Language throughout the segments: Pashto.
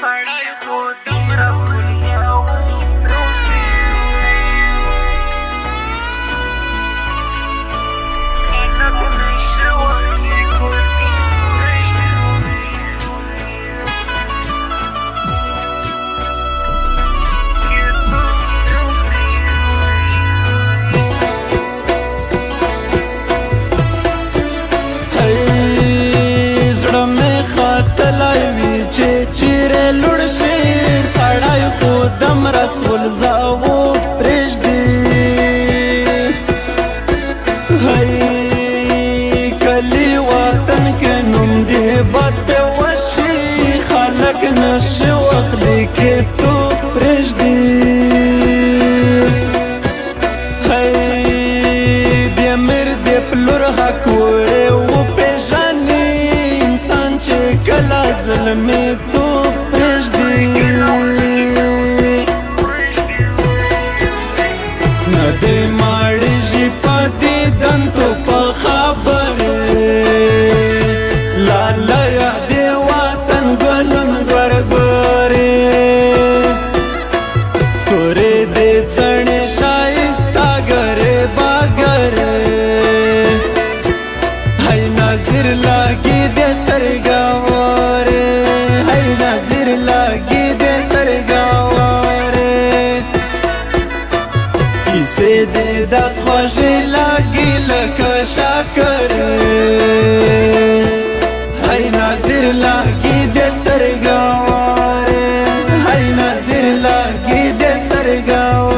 سړی خو دومره خلصاو روزي خلک نشه وخلي کوټي چیرې لوړ شي سړی خو دم رسول زاو پرېږدي هی کلی وطن کې نوم دې بد پې وشي خلک نشي واخلي کې تو پرېږدي هی د امیر د پلور حق وپېژني انسان چې کله ظلمي تو ندی ماړی جی پتی دن تو په خبره لالا یا دی وطن ګلن ګرګره تورې دې څڼې شایسته ګره باګره هی نظر لاګي دې سترګاوره هی نظر لاګي دې سترګاوره کیسې دې داس خوږې لاګي لکه شکر هی نظر لاګي دې سترګاوره هی نظر لاګي دې سترګاوره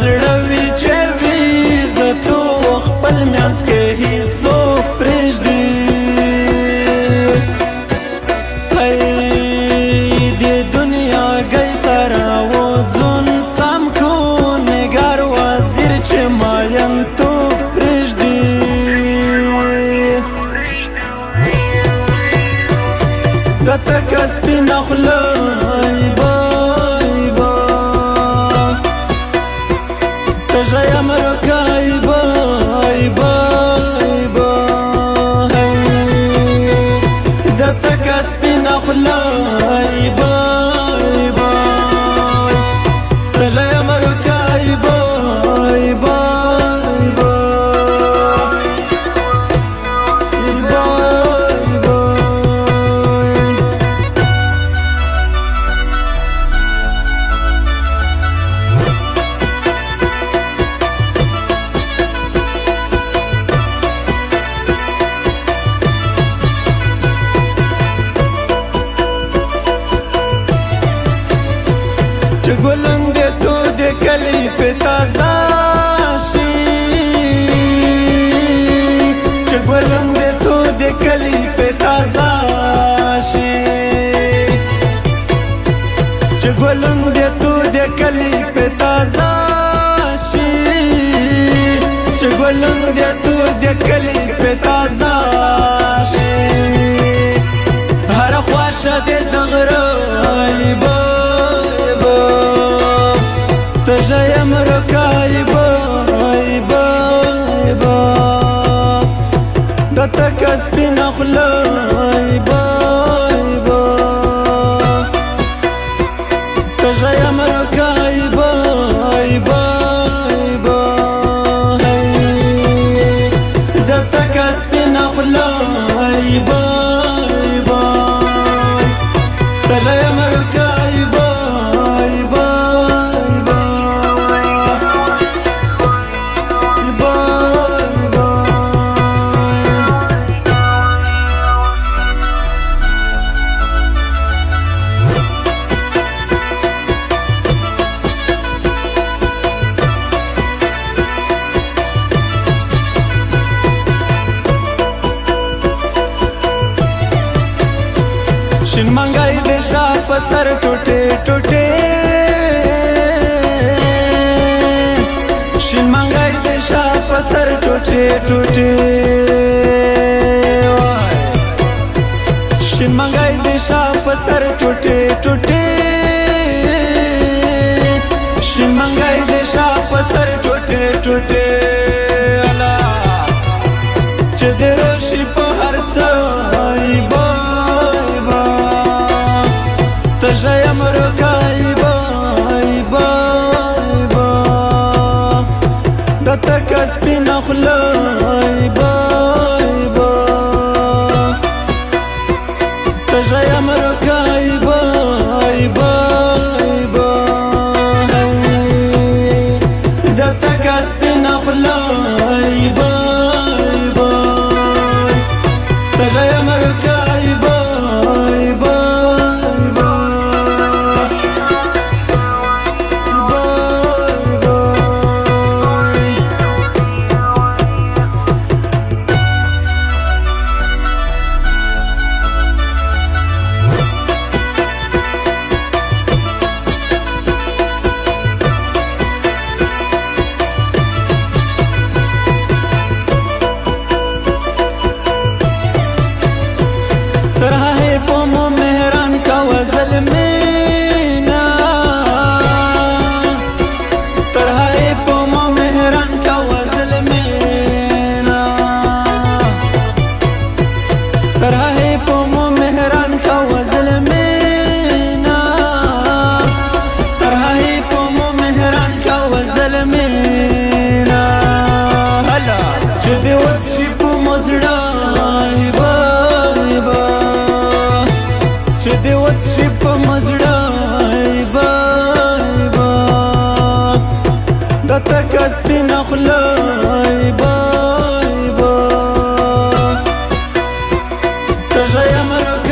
زړوي چوي زتو خپل میانس کې هیڅو پرېږدي هی د دنیا گئی سره و ځون سم کو نګار وزیر چې ماین تو پرېږدي ګټه کسبي نخله تجاي امركاي باي باي باي دتك اسبين اخلاي باي باي تجاي امركاي باي باي باي باي ګلن دې تو دې کلی په تازه شي چې ګلن دې تو دې کلی په تازه شي چې ګلن دې تو دې کلی په تازه شي چې ګلن دې تو دې کلی په تازه شي هر خواشه دې دغره تجاي امركاي باي باي باي دتك اسبي نخلاي باي باي تجاي امركاي باي باي باي دتك اسبي نخلاي باي باي تجاي امركاي باي باي شین منګای د شا په سر ټوټه ټوټه شین منګای د شا په سر ټوټه ټوټه شین منګای د شا په سر ټوټه ټوټه شین منګای د شا په سر ټوټه ټوټه الا چې د روشي په هر څه ایبا ایبا تجای امرکا ایبا ایبا ایبا دتا کسبی نخلا ایبا ایبا تجای امرکا ایبا ایبا ایبا دتا کسبی نخلا ایبا دتا کسبی نخلا ایبا ایبا تجای امرکا